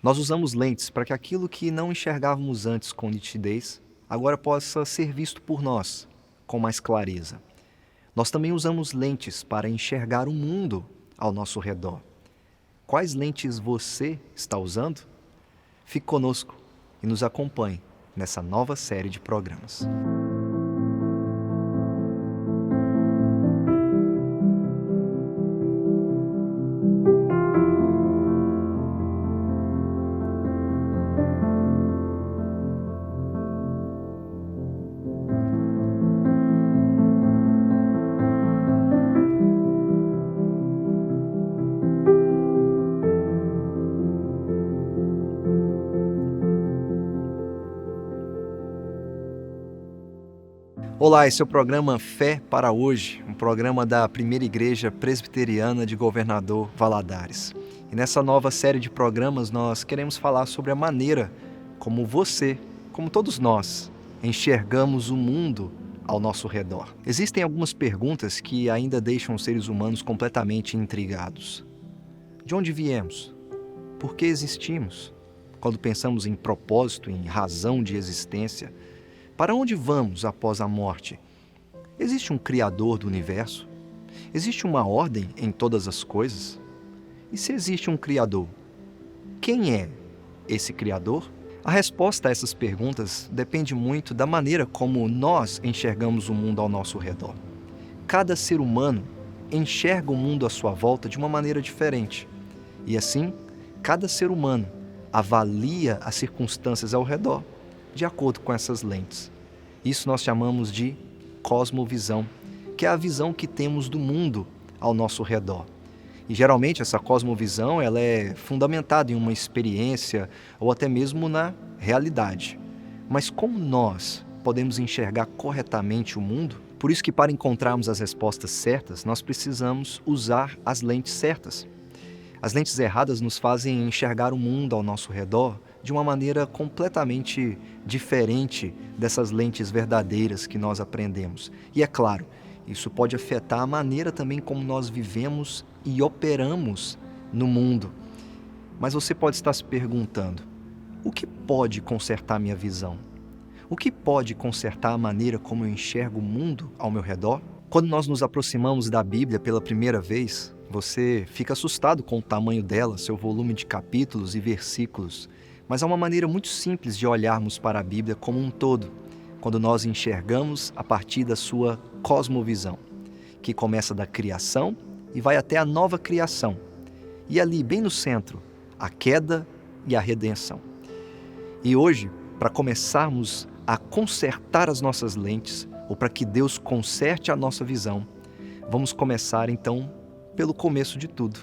Nós usamos lentes para que aquilo que não enxergávamos antes com nitidez, agora possa ser visto por nós com mais clareza. Nós também usamos lentes para enxergar o mundo ao nosso redor. Quais lentes você está usando? Fique conosco e nos acompanhe nessa nova série de programas. Olá, esse é o programa Fé para Hoje, um programa da Primeira Igreja Presbiteriana de Governador Valadares. E nessa nova série de programas nós queremos falar sobre a maneira como você, como todos nós, enxergamos o mundo ao nosso redor. Existem algumas perguntas que ainda deixam os seres humanos completamente intrigados. De onde viemos? Por que existimos? Quando pensamos em propósito, em razão de existência, para onde vamos após a morte? Existe um Criador do universo? Existe uma ordem em todas as coisas? E se existe um Criador, quem é esse Criador? A resposta a essas perguntas depende muito da maneira como nós enxergamos o mundo ao nosso redor. Cada ser humano enxerga o mundo à sua volta de uma maneira diferente. E assim, cada ser humano avalia as circunstâncias ao redor de acordo com essas lentes. Isso nós chamamos de cosmovisão, que é a visão que temos do mundo ao nosso redor. E geralmente essa cosmovisão ela é fundamentada em uma experiência ou até mesmo na realidade. Mas como nós podemos enxergar corretamente o mundo? Por isso que para encontrarmos as respostas certas, nós precisamos usar as lentes certas. As lentes erradas nos fazem enxergar o mundo ao nosso redor de uma maneira completamente diferente dessas lentes verdadeiras que nós aprendemos. E é claro, isso pode afetar a maneira também como nós vivemos e operamos no mundo. Mas você pode estar se perguntando, o que pode consertar minha visão? O que pode consertar a maneira como eu enxergo o mundo ao meu redor? Quando nós nos aproximamos da Bíblia pela primeira vez, você fica assustado com o tamanho dela, seu volume de capítulos e versículos. Mas há uma maneira muito simples de olharmos para a Bíblia como um todo, quando nós enxergamos a partir da sua cosmovisão, que começa da criação e vai até a nova criação. E ali, bem no centro, a queda e a redenção. E hoje, para começarmos a consertar as nossas lentes, ou para que Deus conserte a nossa visão, vamos começar então pelo começo de tudo,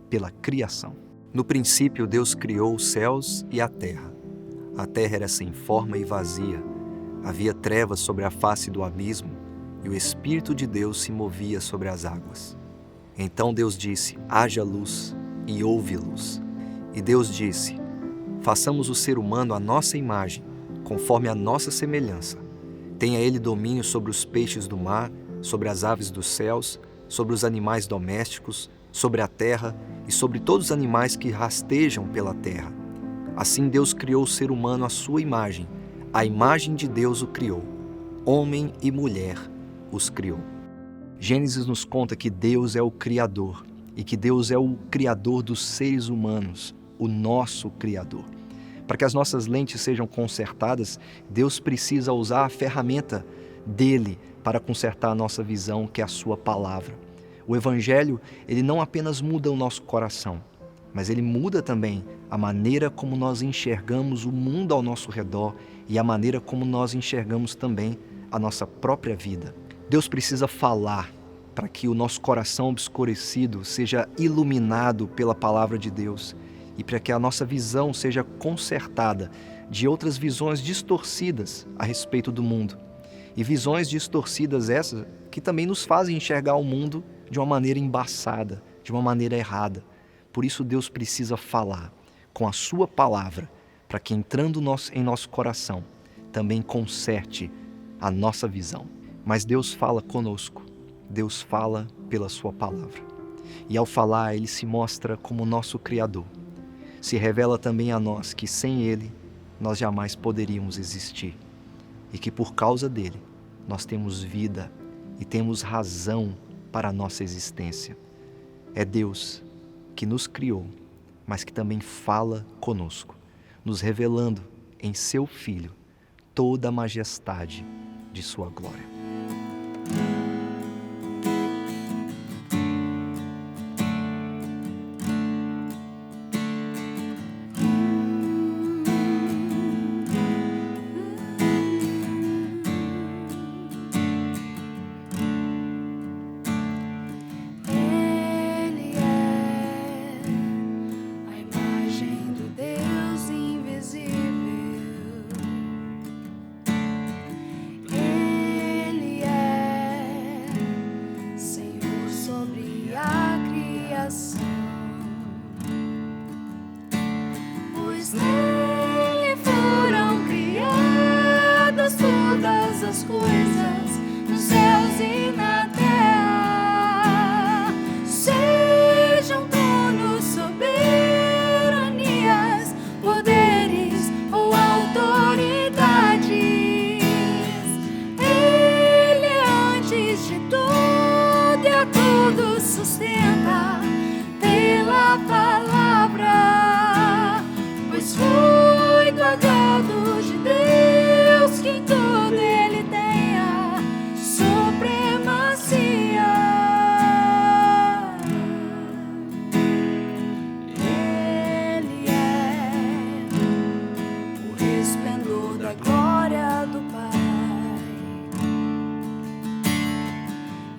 pela criação. No princípio, Deus criou os céus e a terra. A terra era sem forma e vazia. Havia trevas sobre a face do abismo, e o Espírito de Deus se movia sobre as águas. Então Deus disse, haja luz, e houve luz. E Deus disse, façamos o ser humano à nossa imagem, conforme a nossa semelhança. Tenha ele domínio sobre os peixes do mar, sobre as aves dos céus, sobre os animais domésticos, sobre a terra e sobre todos os animais que rastejam pela terra. Assim Deus criou o ser humano à sua imagem. A imagem de Deus o criou. Homem e mulher os criou. Gênesis nos conta que Deus é o Criador e que Deus é o Criador dos seres humanos, o nosso Criador. Para que as nossas lentes sejam consertadas, Deus precisa usar a ferramenta dele para consertar a nossa visão, que é a sua palavra. O Evangelho, ele não apenas muda o nosso coração, mas ele muda também a maneira como nós enxergamos o mundo ao nosso redor e a maneira como nós enxergamos também a nossa própria vida. Deus precisa falar para que o nosso coração obscurecido seja iluminado pela palavra de Deus e para que a nossa visão seja consertada de outras visões distorcidas a respeito do mundo. E visões distorcidas essas que também nos fazem enxergar o mundo de uma maneira embaçada, de uma maneira errada. Por isso Deus precisa falar com a sua palavra, para que entrando em nosso coração, também conserte a nossa visão. Mas Deus fala conosco, Deus fala pela sua palavra. E ao falar, Ele se mostra como nosso Criador. se revela também a nós que sem Ele nós jamais poderíamos existir e que por causa dele nós temos vida e temos razão para a nossa existência. É Deus que nos criou, mas que também fala conosco, nos revelando em seu Filho toda a majestade de sua glória. Pois nele foram criadas todas as coisas, nos céus e na terra, sejam tronos, soberanias, poderes ou autoridades. Ele é antes de tudo e a todos sustenta pela palavra, pois foi do agrado de Deus que em tudo ele tenha supremacia. Ele é o resplendor da glória do Pai.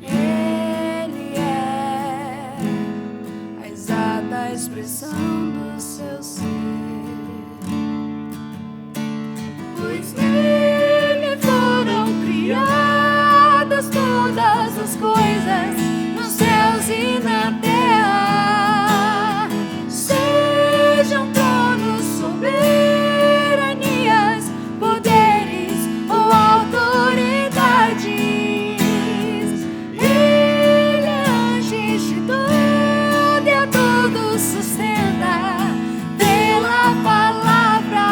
Ele é a exata expressão do seu ser. Pois nele foram criadas todas as coisas, nos céus e na terra, sejam tronos, soberanias, poderes ou autoridades. Ele é antes de tudo e a todos sustenta pela palavra,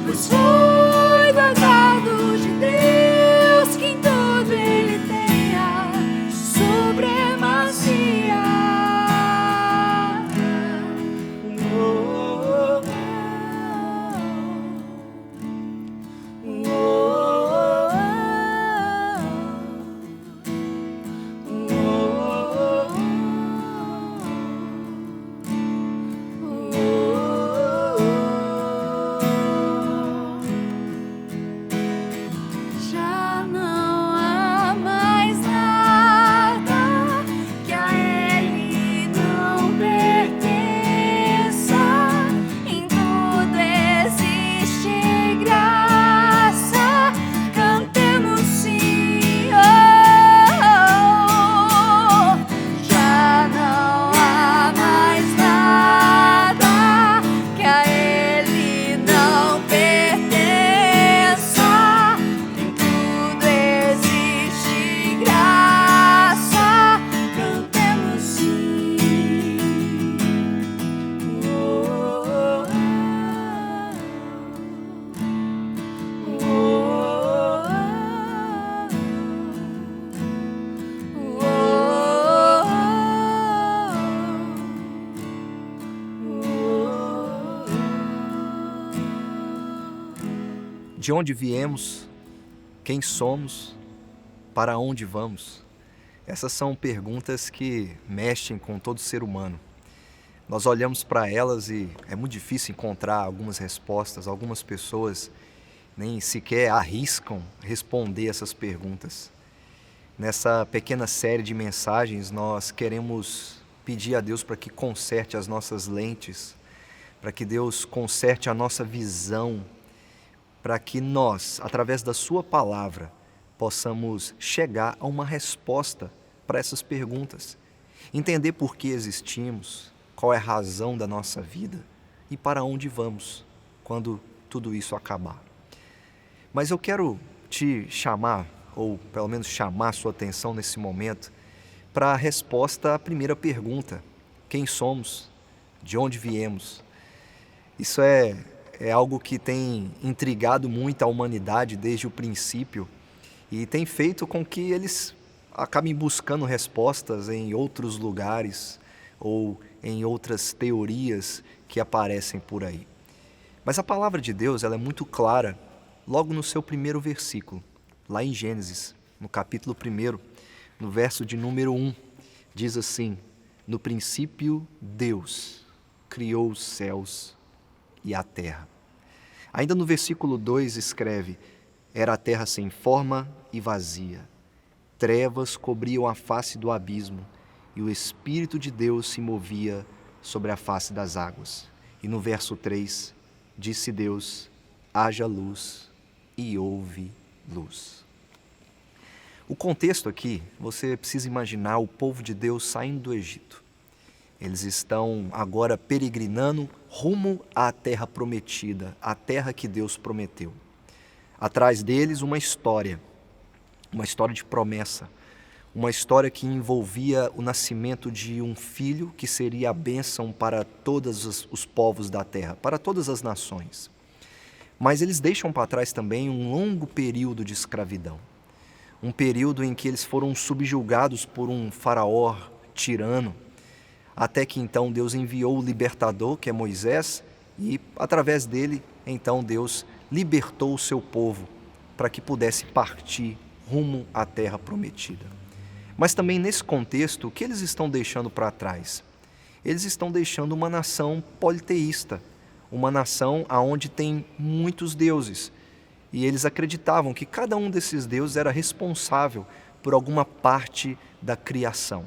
pois foi do agrado de Deus que em tudo ele tenha supremacia. Já não há mais nada que a ele não pertença. Em tudo existe graça. Cantemos sim, oh, oh. Já não há mais nada que a ele não pertença. Em tudo existe graça. Cantemos sim, oh, De onde viemos? Quem somos? Para onde vamos? Essas são perguntas que mexem com todo ser humano. Nós olhamos para elas e é muito difícil encontrar algumas respostas. Algumas pessoas nem sequer arriscam responder essas perguntas. Nessa pequena série de mensagens, nós queremos pedir a Deus para que conserte as nossas lentes, para que Deus conserte a nossa visão, para que nós, através da sua palavra, possamos chegar a uma resposta para essas perguntas. Entender por que existimos, qual é a razão da nossa vida e para onde vamos quando tudo isso acabar. Mas eu quero te chamar, ou pelo menos chamar a sua atenção nesse momento, para a resposta à primeira pergunta: quem somos? de onde viemos. Isso é algo que tem intrigado muito a humanidade desde o princípio e tem feito com que eles acabem buscando respostas em outros lugares ou em outras teorias que aparecem por aí. Mas a palavra de Deus ela é muito clara logo no seu primeiro versículo, lá em Gênesis, no capítulo 1, no verso de número 1, diz assim: no princípio Deus criou os céus e a terra. Ainda no versículo 2 escreve: era a terra sem forma e vazia. Trevas cobriam a face do abismo, e o Espírito de Deus se movia sobre a face das águas. E no verso 3, disse Deus: haja luz, e houve luz. O contexto aqui, você precisa imaginar o povo de Deus saindo do Egito. Eles estão agora peregrinando rumo à terra prometida, à terra que Deus prometeu. Atrás deles uma história de promessa, uma história que envolvia o nascimento de um filho que seria a bênção para todos os povos da terra, para todas as nações. Mas eles deixam para trás também um longo período de escravidão, um período em que eles foram subjugados por um faraó tirano, até que então Deus enviou o libertador, que é Moisés, e através dele, então Deus libertou o seu povo para que pudesse partir rumo à terra prometida. Mas também nesse contexto, o que eles estão deixando para trás? Eles estão deixando uma nação politeísta, uma nação onde tem muitos deuses. E eles acreditavam que cada um desses deuses era responsável por alguma parte da criação.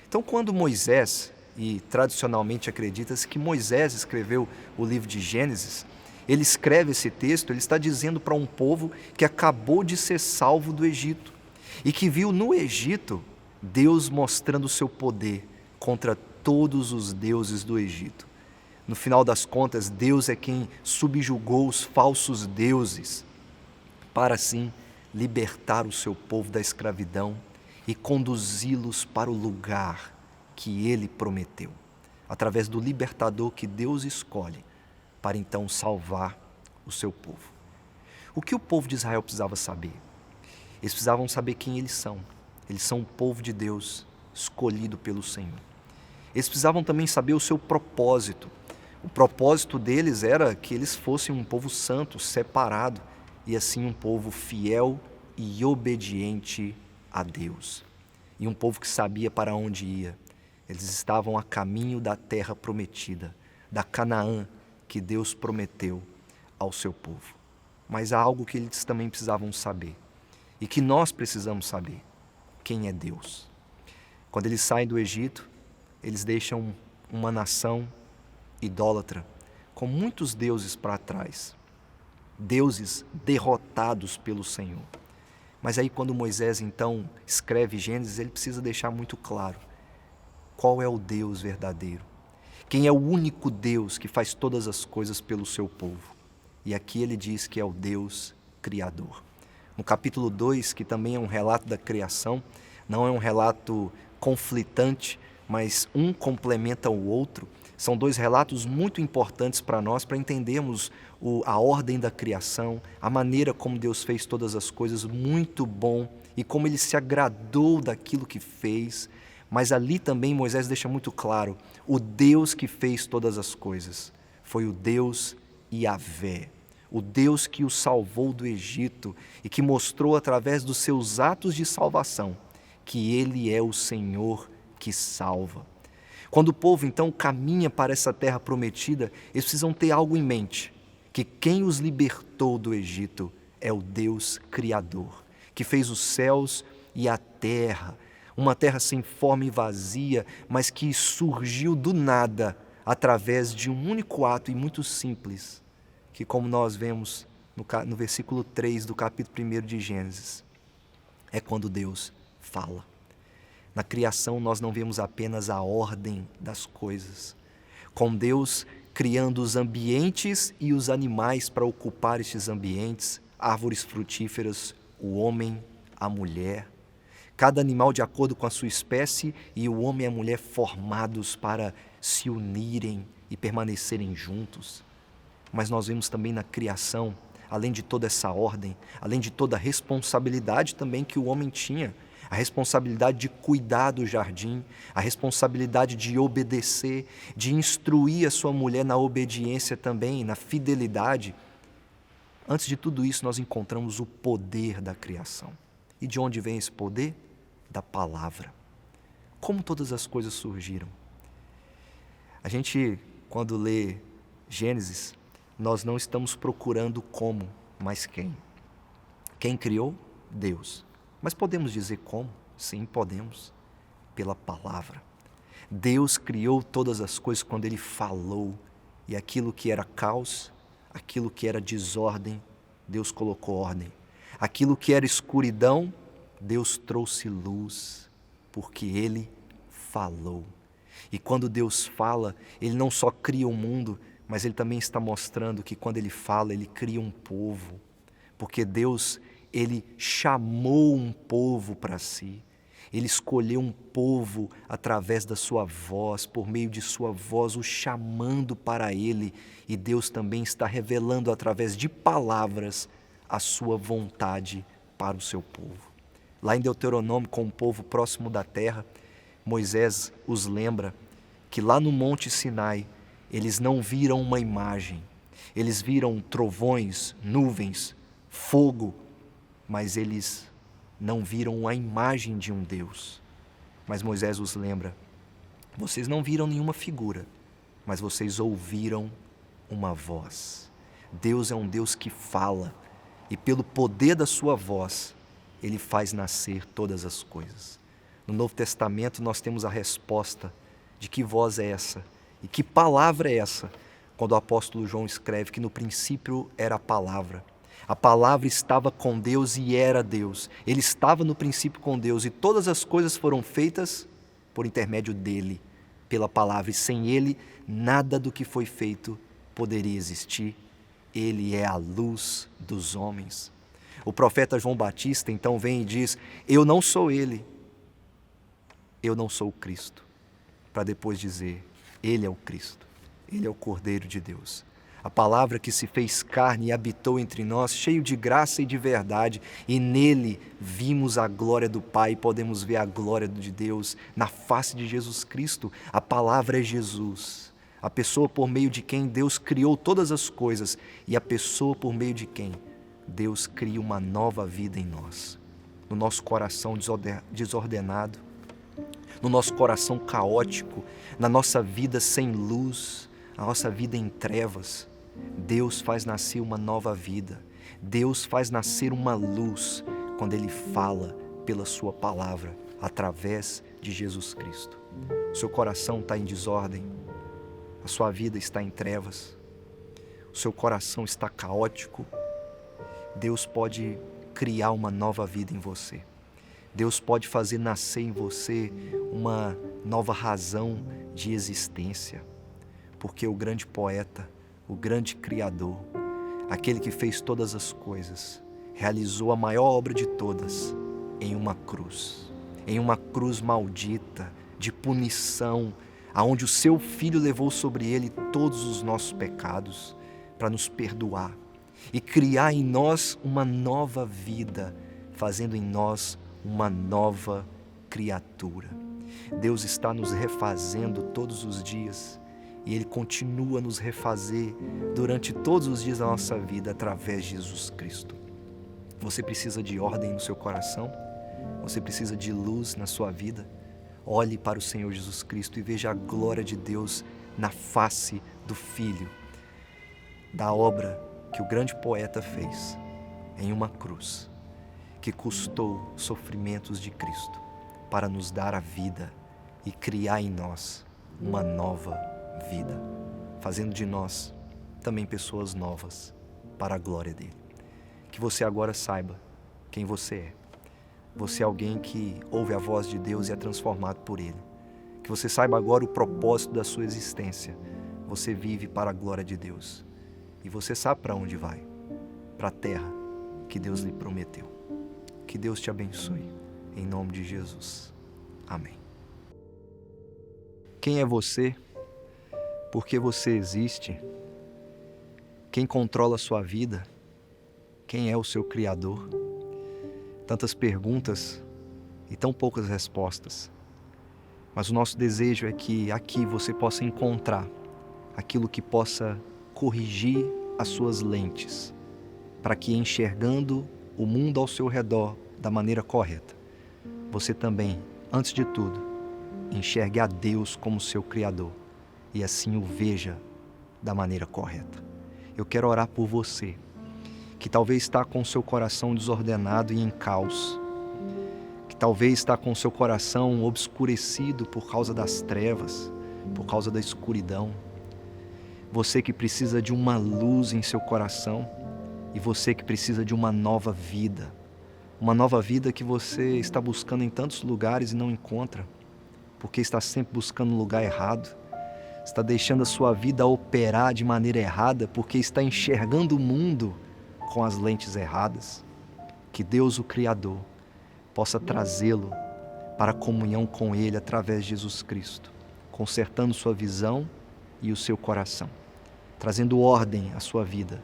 Então, quando Moisés, e tradicionalmente acredita-se que Moisés escreveu o livro de Gênesis, ele escreve esse texto, ele está dizendo para um povo que acabou de ser salvo do Egito e que viu no Egito Deus mostrando o seu poder contra todos os deuses do Egito. No final das contas, Deus é quem subjugou os falsos deuses para assim libertar o seu povo da escravidão e conduzi-los para o lugar que ele prometeu, através do libertador que Deus escolhe para então salvar o seu povo. O que o povo de Israel precisava saber? Eles precisavam saber quem eles são. Eles são o povo de Deus, escolhido pelo Senhor. Eles precisavam também saber o seu propósito. O propósito deles era que eles fossem um povo santo, separado, e assim um povo fiel e obediente a Deus. E um povo que sabia para onde ia. Eles estavam a caminho da terra prometida, da Canaã que Deus prometeu ao seu povo. Mas há algo que eles também precisavam saber e que nós precisamos saber: quem é Deus. Quando eles saem do Egito, eles deixam uma nação idólatra, com muitos deuses para trás, deuses derrotados pelo Senhor. Mas aí quando Moisés então escreve Gênesis, ele precisa deixar muito claro qual é o Deus verdadeiro, quem é o único Deus que faz todas as coisas pelo seu povo. E aqui ele diz que é o Deus Criador. No capítulo 2, que também é um relato da criação, não é um relato conflitante, mas um complementa o outro. São dois relatos muito importantes para nós, para entendermos a ordem da criação, a maneira como Deus fez todas as coisas, muito bom, e como Ele se agradou daquilo que fez. Mas ali também Moisés deixa muito claro, o Deus que fez todas as coisas foi o Deus Yahvé, o Deus que o salvou do Egito e que mostrou através dos seus atos de salvação que Ele é o Senhor que salva. Quando o povo então caminha para essa terra prometida, eles precisam ter algo em mente, que quem os libertou do Egito é o Deus Criador, que fez os céus e a terra, uma terra sem forma e vazia, mas que surgiu do nada através de um único ato e muito simples, que como nós vemos no versículo 3 do capítulo 1 de Gênesis, é quando Deus fala. Na criação nós não vemos apenas a ordem das coisas, com Deus criando os ambientes e os animais para ocupar estes ambientes, árvores frutíferas, o homem, a mulher, cada animal de acordo com a sua espécie e o homem e a mulher formados para se unirem e permanecerem juntos. Mas nós vemos também na criação, além de toda essa ordem, além de toda a responsabilidade também que o homem tinha, a responsabilidade de cuidar do jardim, a responsabilidade de obedecer, de instruir a sua mulher na obediência também, na fidelidade. Antes de tudo isso, nós encontramos o poder da criação. E de onde vem esse poder? Da palavra. Como todas as coisas surgiram? A gente, quando lê Gênesis, nós não estamos procurando como, mas quem. Quem criou? Deus. Mas podemos dizer como? Sim, podemos. Pela palavra. Deus criou todas as coisas quando Ele falou. E aquilo que era caos, aquilo que era desordem, Deus colocou ordem. Aquilo que era escuridão, Deus trouxe luz, porque Ele falou. E quando Deus fala, Ele não só cria o mundo, mas Ele também está mostrando que quando Ele fala, Ele cria um povo. Porque Deus, Ele chamou um povo para si. Ele escolheu um povo através da sua voz, por meio de sua voz, o chamando para Ele. E Deus também está revelando através de palavras a sua vontade para o seu povo. Lá em Deuteronômio, com o povo próximo da terra, Moisés os lembra que lá no Monte Sinai, eles não viram uma imagem. Eles viram trovões, nuvens, fogo, mas eles não viram a imagem de um Deus. Mas Moisés os lembra, vocês não viram nenhuma figura, mas vocês ouviram uma voz. Deus é um Deus que fala, e pelo poder da sua voz, Ele faz nascer todas as coisas. No Novo Testamento nós temos a resposta de que voz é essa e que palavra é essa, quando o apóstolo João escreve que no princípio era a palavra. A palavra estava com Deus e era Deus. Ele estava no princípio com Deus e todas as coisas foram feitas por intermédio dele, pela palavra. E sem ele, nada do que foi feito poderia existir. Ele é a luz dos homens. O profeta João Batista então vem e diz, eu não sou ele, eu não sou o Cristo. Para depois dizer, ele é o Cristo, ele é o Cordeiro de Deus. A palavra que se fez carne e habitou entre nós, cheio de graça e de verdade, e nele vimos a glória do Pai, e podemos ver a glória de Deus na face de Jesus Cristo. A palavra é Jesus, a pessoa por meio de quem Deus criou todas as coisas, e a pessoa por meio de quem Deus cria uma nova vida em nós. No nosso coração desordenado, no nosso coração caótico, na nossa vida sem luz, na nossa vida em trevas, Deus faz nascer uma nova vida. Deus faz nascer uma luz quando Ele fala pela sua palavra, através de Jesus Cristo. O seu coração está em desordem, a sua vida está em trevas, o seu coração está caótico. Deus pode criar uma nova vida em você. Deus pode fazer nascer em você uma nova razão de existência. Porque o grande poeta, o grande Criador, aquele que fez todas as coisas, realizou a maior obra de todas em uma cruz maldita, de punição, aonde o seu Filho levou sobre ele todos os nossos pecados, para nos perdoar e criar em nós uma nova vida, fazendo em nós uma nova criatura. Deus está nos refazendo todos os dias e Ele continua a nos refazer durante todos os dias da nossa vida através de Jesus Cristo. Você precisa de ordem no seu coração? Você precisa de luz na sua vida? Olhe para o Senhor Jesus Cristo e veja a glória de Deus na face do Filho, da obra que o grande poeta fez em uma cruz, que custou sofrimentos de Cristo para nos dar a vida e criar em nós uma nova vida, fazendo de nós também pessoas novas para a glória dele. Que você agora saiba quem você é. Você é alguém que ouve a voz de Deus e é transformado por ele. Que você saiba agora o propósito da sua existência. Você vive para a glória de Deus. E você sabe para onde vai. Para a terra que Deus lhe prometeu. Que Deus te abençoe. Em nome de Jesus. Amém. Quem é você Por que você existe? Quem controla a sua vida? Quem é o seu Criador? Tantas perguntas e tão poucas respostas. Mas o nosso desejo é que aqui você possa encontrar aquilo que possa corrigir as suas lentes, para que enxergando o mundo ao seu redor da maneira correta, você também, antes de tudo, enxergue a Deus como seu Criador e assim o veja da maneira correta. Eu quero orar por você, que talvez está com seu coração desordenado e em caos, que talvez está com seu coração obscurecido por causa das trevas, por causa da escuridão. Você que precisa de uma luz em seu coração e você que precisa de uma nova vida que você está buscando em tantos lugares e não encontra, porque está sempre buscando no lugar errado, está deixando a sua vida operar de maneira errada porque está enxergando o mundo com as lentes erradas. Que Deus, o Criador, possa trazê-lo para a comunhão com Ele através de Jesus Cristo, consertando sua visão e o seu coração, trazendo ordem à sua vida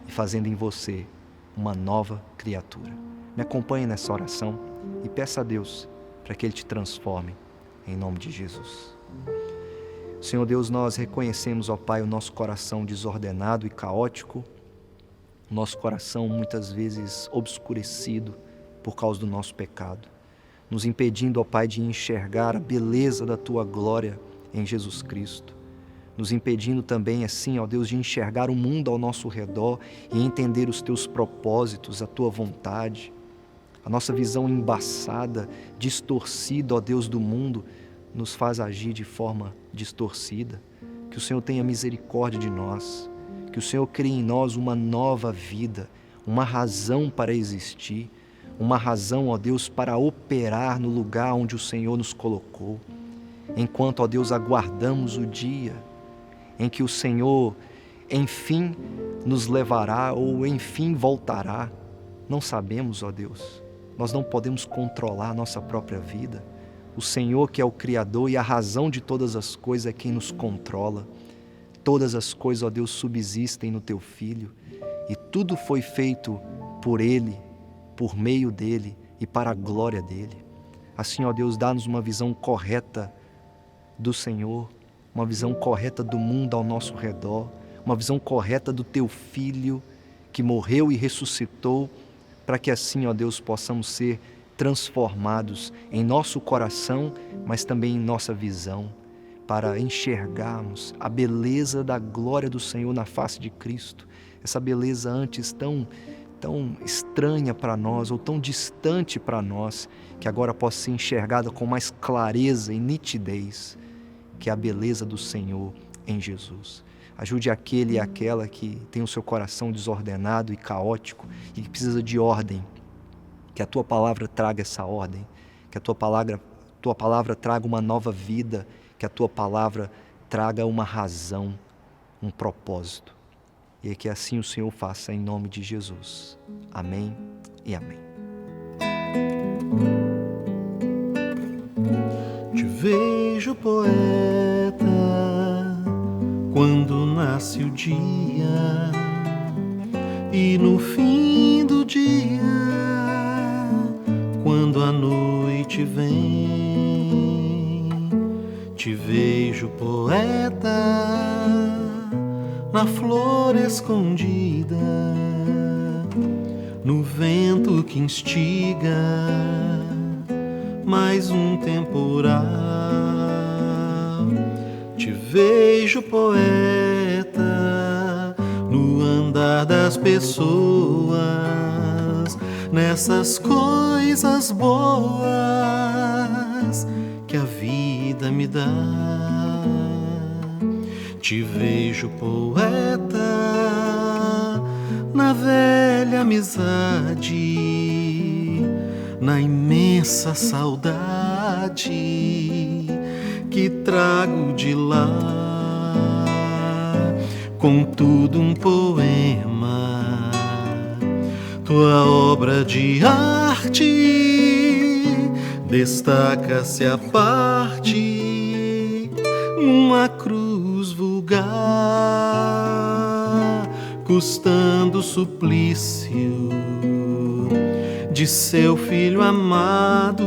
e fazendo em você uma nova criatura. Me acompanhe nessa oração e peça a Deus para que Ele te transforme, em nome de Jesus. Senhor Deus, nós reconhecemos, ó Pai, o nosso coração desordenado e caótico, o nosso coração muitas vezes obscurecido por causa do nosso pecado, nos impedindo, ó Pai, de enxergar a beleza da Tua glória em Jesus Cristo, nos impedindo também, assim, ó Deus, de enxergar o mundo ao nosso redor e entender os Teus propósitos, a Tua vontade. A nossa visão embaçada, distorcida, ó Deus, do mundo, nos faz agir de forma distorcida. Que o Senhor tenha misericórdia de nós, que o Senhor crie em nós uma nova vida, uma razão para existir, uma razão, ó Deus, para operar no lugar onde o Senhor nos colocou. Enquanto, ó Deus, aguardamos o dia em que o Senhor, enfim, nos levará ou enfim voltará, não sabemos, ó Deus. Nós não podemos controlar a nossa própria vida. O Senhor, que é o Criador e a razão de todas as coisas, é quem nos controla. Todas as coisas, ó Deus, subsistem no Teu Filho e tudo foi feito por Ele, por meio dEle e para a glória dEle. Assim, ó Deus, dá-nos uma visão correta do Senhor, uma visão correta do mundo ao nosso redor, uma visão correta do Teu Filho que morreu e ressuscitou, para que assim, ó Deus, possamos ser transformados em nosso coração, mas também em nossa visão, para enxergarmos a beleza da glória do Senhor na face de Cristo, essa beleza antes tão estranha para nós ou tão distante para nós, que agora possa ser enxergada com mais clareza e nitidez, que é a beleza do Senhor em Jesus. Ajude aquele e aquela que tem o seu coração desordenado e caótico e que precisa de ordem. Que a Tua palavra traga essa ordem, que a Tua palavra traga uma nova vida, que a Tua palavra traga uma razão, um propósito. E que assim o Senhor faça em nome de Jesus. Amém e amém. Te vejo, poeta, quando nasce o dia e no fim do dia, quando a noite vem. Te vejo, poeta, na flor escondida, no vento que instiga mais um temporal. Te vejo, poeta, no andar das pessoas, nessas coisas boas que a vida me dá. Te vejo, poeta, na velha amizade, na imensa saudade que trago de lá. Contudo, um poema, tua obra de arte, destaca-se a parte, uma cruz voada lugar, custando o suplício de seu filho amado,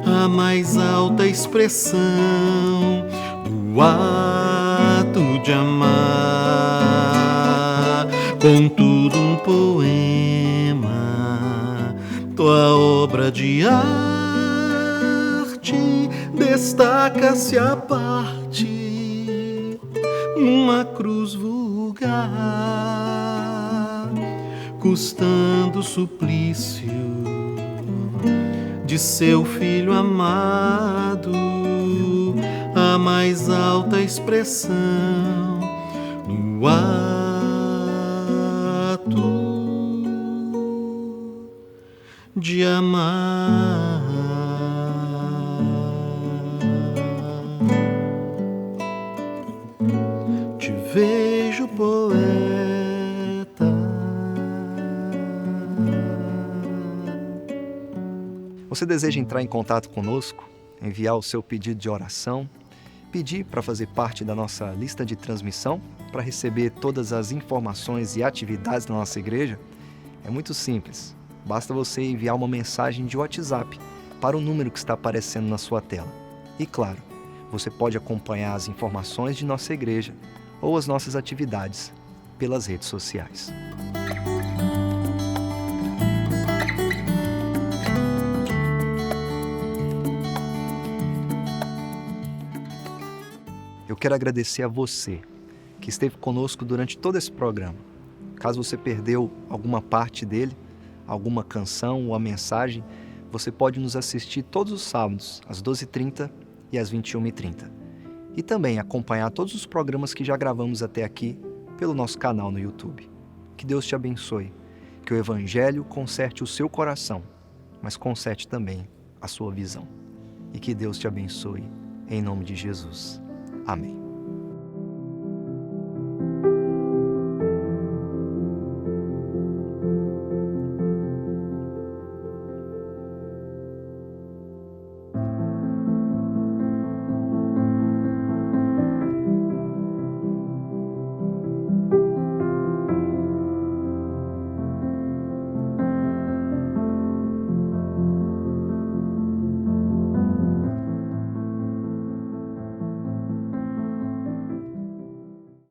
a mais alta expressão do ato de amar. Contudo, um poema, tua obra de arte, destaca-se à parte numa cruz vulgar, custando o suplício de seu filho amado, a mais alta expressão no ato de amar. Te vejo, poeta, Você deseja entrar em contato conosco, enviar o seu pedido de oração, pedir para fazer parte da nossa lista de transmissão, para receber todas as informações e atividades da nossa igreja? É muito simples. Basta você enviar uma mensagem de WhatsApp para o número que está aparecendo na sua tela. E claro, você pode acompanhar as informações de nossa igreja ou as nossas atividades pelas redes sociais. Eu quero agradecer a você que esteve conosco durante todo esse programa. Caso você perdeu alguma parte dele, alguma canção ou a mensagem, você pode nos assistir todos os sábados, às 12h30 e às 21h30. E também acompanhar todos os programas que já gravamos até aqui pelo nosso canal no YouTube. Que Deus te abençoe, que o Evangelho conserte o seu coração, mas conserte também a sua visão. E que Deus te abençoe, em nome de Jesus. Amém.